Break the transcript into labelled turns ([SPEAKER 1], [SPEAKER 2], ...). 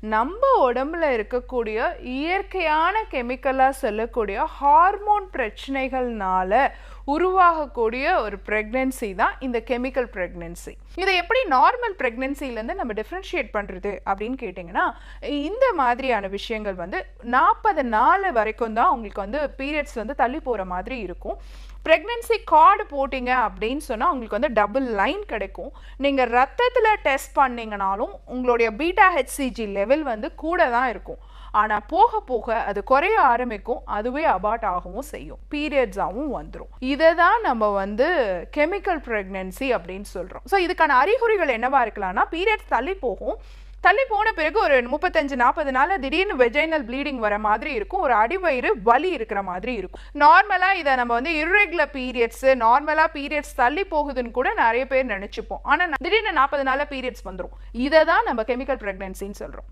[SPEAKER 1] நம்ம உடம்புல இருக்கக்கூடிய இயற்கையான கெமிக்கலா சொல்லக்கூடிய ஹார்மோன் பிரச்சனைகள்னால உருவாகக்கூடிய ஒரு பிரெக்னன்சி தான் இந்த கெமிக்கல் பிரெக்னன்சி. இதை எப்படி நார்மல் பிரெக்னன்சிலேருந்து நம்ம டிஃப்ரென்ஷியேட் பண்ணுறது அப்படின்னு கேட்டிங்கன்னா, இந்த மாதிரியான விஷயங்கள் வந்து 40 நாள் வரைக்கும் தான் உங்களுக்கு வந்து பீரியட்ஸ் வந்து தள்ளி போகிற மாதிரி இருக்கும். ப்ரெக்னன்சி கார்டு போட்டிங்க அப்படின்னு சொன்னால் உங்களுக்கு வந்து டபுள் லைன் கிடைக்கும். நீங்கள் ரத்தத்தில் டெஸ்ட் பண்ணிங்கனாலும் உங்களுடைய பீட்டா ஹெச்சிஜி லெவல் வந்து கூட தான் இருக்கும். ஆனால் போக போக அது குறைய ஆரம்பிக்கும், அதுவே அபார்ட் ஆகவும் செய்யும், பீரியட்ஸாகவும் வந்துடும். இதை தான் நம்ம வந்து கெமிக்கல் ப்ரெக்னன்சி அப்படின்னு சொல்கிறோம். ஸோ இதுக்கான அறிகுறிகள் என்னவா இருக்கலாம்னா, பீரியட்ஸ் தள்ளி போகும். தள்ளி போன பிறகு ஒரு 35-40 நாள் திடீர்னு வெஜைனல் ப்ளீடிங் வர மாதிரி இருக்கும், ஒரு அடிவயிறு வலி இருக்கிற மாதிரி இருக்கும். நார்மலாக இதை நம்ம வந்து இர்ரெகுலர் பீரியட்ஸ், நார்மலாக பீரியட்ஸ் தள்ளி போகுதுன்னு கூட நிறைய பேர் நினச்சிப்போம். ஆனால் திடீர்னு 40 நாளில் பீரியட்ஸ் வந்துடும். இதை தான் நம்ம கெமிக்கல் ப்ரெக்னன்சின்னு சொல்கிறோம்.